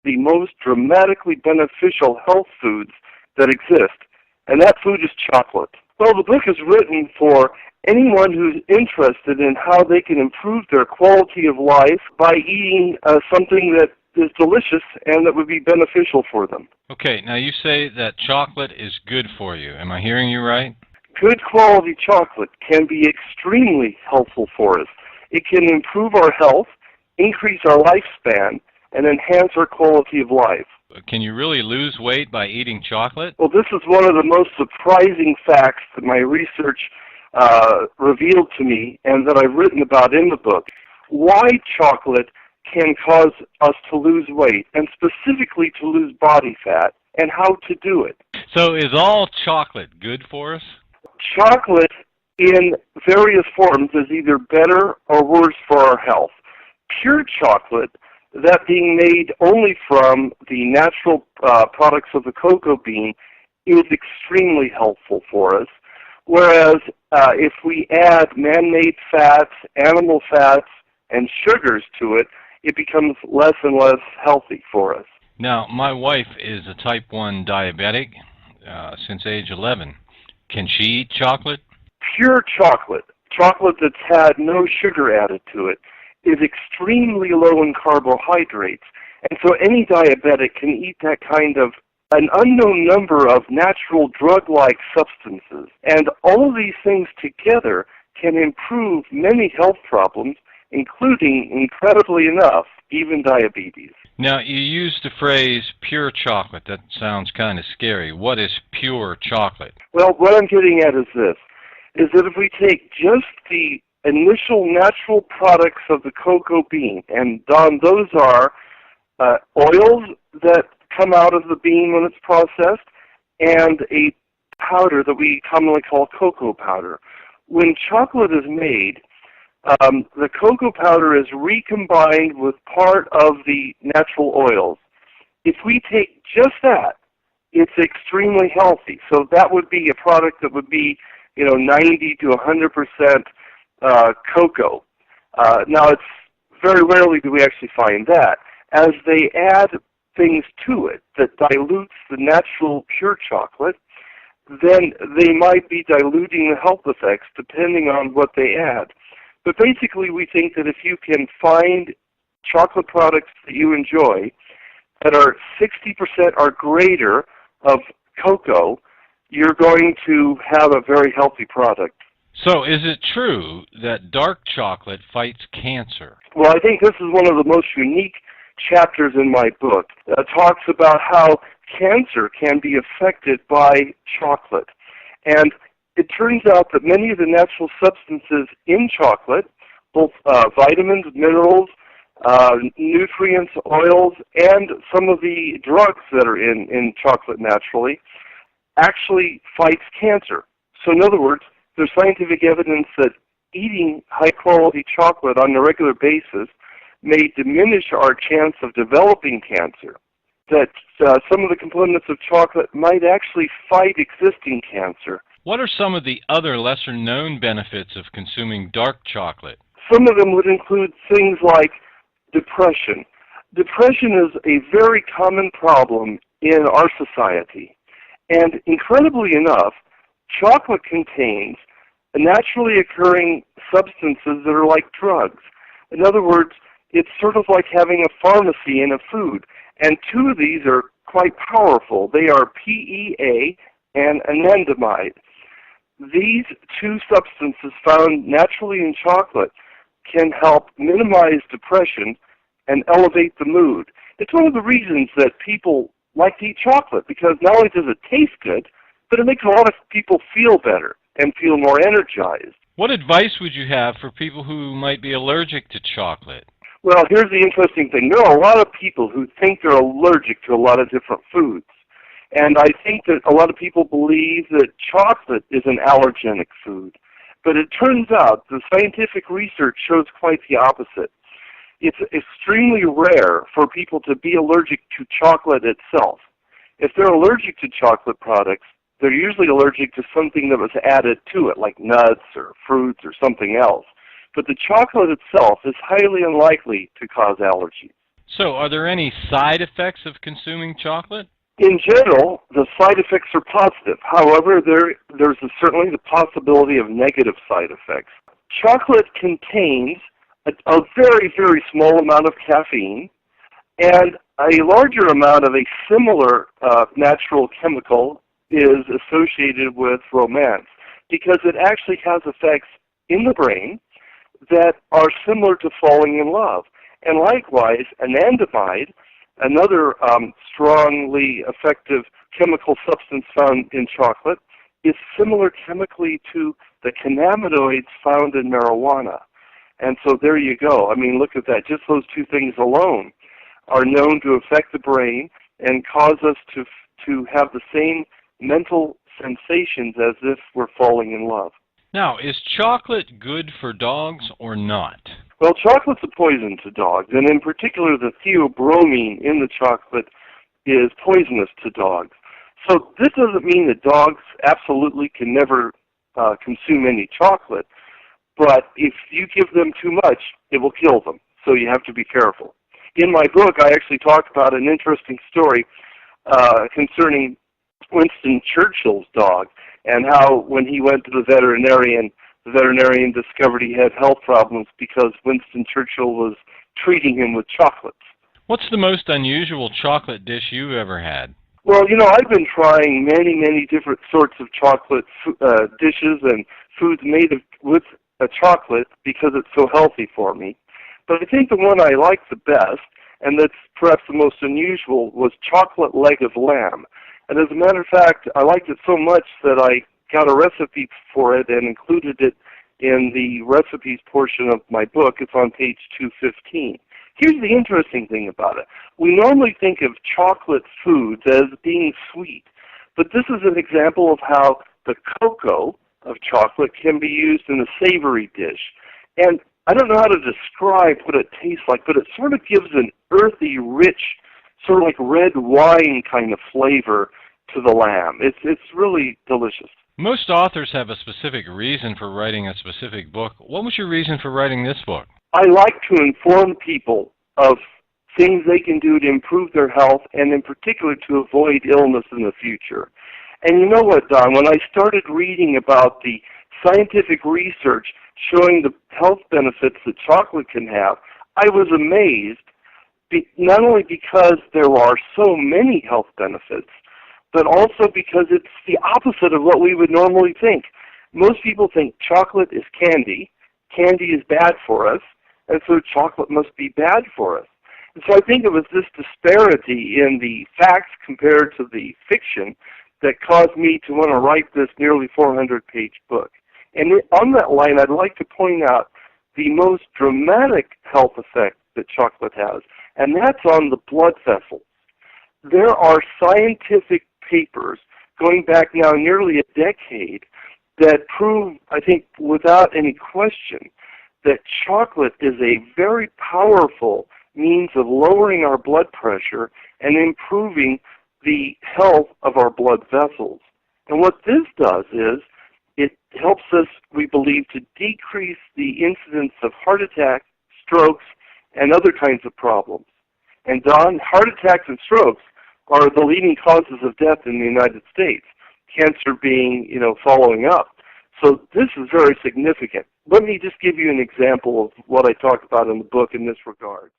the most dramatically beneficial health foods that exist, and that food is chocolate. Well, the book is written for anyone who's interested in how they can improve their quality of life by eating something that is delicious and that would be beneficial for them. Okay, now you say that chocolate is good for you. Am I hearing you right? Good quality chocolate can be extremely helpful for us. It can improve our health, increase our lifespan, and enhance our quality of life. Can you really lose weight by eating chocolate? Well, this is one of the most surprising facts that my research revealed to me and that I've written about in the book. Why chocolate can cause us to lose weight, and specifically to lose body fat, and how to do it. So is all chocolate good for us? Chocolate in various forms is either better or worse for our health. Pure chocolate, that being made only from the natural products of the cocoa bean, is extremely helpful for us. Whereas if we add man-made fats, animal fats, and sugars to it, it becomes less and less healthy for us. Now, my wife is a type 1 diabetic since age 11. Can she eat chocolate? Pure chocolate, chocolate that's had no sugar added to it, is extremely low in carbohydrates. And so any diabetic can eat that kind of an unknown number of natural drug-like substances. And all of these things together can improve many health problems, including, incredibly enough, even diabetes. Now, you used the phrase pure chocolate. That sounds kind of scary. What is pure chocolate? Well, what I'm getting at is this, is that if we take just the initial natural products of the cocoa bean, and Don, those are oils that come out of the bean when it's processed, and a powder that we commonly call cocoa powder. When chocolate is made, the cocoa powder is recombined with part of the natural oils. If we take just that, it's extremely healthy. So that would be a product that would be, 90 to 100% cocoa. Now, it's very rarely do we actually find that. As they add things to it that dilutes the natural pure chocolate, then they might be diluting the health effects depending on what they add. But basically, we think that if you can find chocolate products that you enjoy that are 60% or greater of cocoa, you're going to have a very healthy product. So is it true that dark chocolate fights cancer? Well, I think this is one of the most unique chapters in my book. It talks about how cancer can be affected by chocolate. And it turns out that many of the natural substances in chocolate, both vitamins, minerals, nutrients, oils, and some of the drugs that are in chocolate naturally, actually fights cancer. So in other words, there's scientific evidence that eating high-quality chocolate on a regular basis may diminish our chance of developing cancer, that some of the components of chocolate might actually fight existing cancer. What are some of the other lesser-known benefits of consuming dark chocolate? Some of them would include things like depression. Depression is a very common problem in our society. And incredibly enough, chocolate contains naturally occurring substances that are like drugs. In other words, it's sort of like having a pharmacy in a food. And two of these are quite powerful. They are PEA and anandamide. These two substances found naturally in chocolate can help minimize depression and elevate the mood. It's one of the reasons that people like to eat chocolate, because not only does it taste good, but it makes a lot of people feel better and feel more energized. What advice would you have for people who might be allergic to chocolate? Well, here's the interesting thing. There are a lot of people who think they're allergic to a lot of different foods. And I think that a lot of people believe that chocolate is an allergenic food. But it turns out the scientific research shows quite the opposite. It's extremely rare for people to be allergic to chocolate itself. If they're allergic to chocolate products, they're usually allergic to something that was added to it, like nuts or fruits or something else. But the chocolate itself is highly unlikely to cause allergies. So, are there any side effects of consuming chocolate? In general, the side effects are positive. However, there's certainly the possibility of negative side effects. Chocolate contains a very, very small amount of caffeine and a larger amount of a similar natural chemical is associated with romance because it actually has effects in the brain that are similar to falling in love. And likewise, anandamide, another strongly effective chemical substance found in chocolate, is similar chemically to the cannabinoids found in marijuana. And so there you go. I mean, look at that. Just those two things alone are known to affect the brain and cause us to have the same mental sensations as if we're falling in love. Now, is chocolate good for dogs or not? Well, chocolate's a poison to dogs, and in particular the theobromine in the chocolate is poisonous to dogs. So this doesn't mean that dogs absolutely can never consume any chocolate, but if you give them too much, it will kill them, so you have to be careful. In my book, I actually talk about an interesting story concerning Winston Churchill's dog and how when he went to the veterinarian discovered he had health problems because Winston Churchill was treating him with chocolates. What's the most unusual chocolate dish you've ever had? Well, you know, I've been trying many, many different sorts of chocolate dishes and foods made with chocolate because it's so healthy for me. But I think the one I like the best, and that's perhaps the most unusual, was chocolate leg of lamb. And as a matter of fact, I liked it so much that I got a recipe for it and included it in the recipes portion of my book. It's on page 215. Here's the interesting thing about it. We normally think of chocolate foods as being sweet, but this is an example of how the cocoa of chocolate can be used in a savory dish. And I don't know how to describe what it tastes like, but it sort of gives an earthy, rich, sort of like red wine kind of flavor to the lamb. It's really delicious. Most authors have a specific reason for writing a specific book. What was your reason for writing this book? I like to inform people of things they can do to improve their health and in particular to avoid illness in the future. And you know what, Don, when I started reading about the scientific research showing the health benefits that chocolate can have, I was amazed, not only because there are so many health benefits, but also because it's the opposite of what we would normally think. Most people think chocolate is candy, candy is bad for us, and so chocolate must be bad for us. And so I think it was this disparity in the facts compared to the fiction that caused me to want to write this nearly 400-page book. And on that line, I'd like to point out the most dramatic health effect that chocolate has, and that's on the blood vessels. There are scientific papers going back now nearly a decade that prove, I think, without any question, that chocolate is a very powerful means of lowering our blood pressure and improving the health of our blood vessels. And what this does is it helps us, we believe, to decrease the incidence of heart attacks, strokes, and other kinds of problems. And Don, heart attacks and strokes are the leading causes of death in the United States, cancer being, following up. So this is very significant. Let me just give you an example of what I talk about in the book in this regard.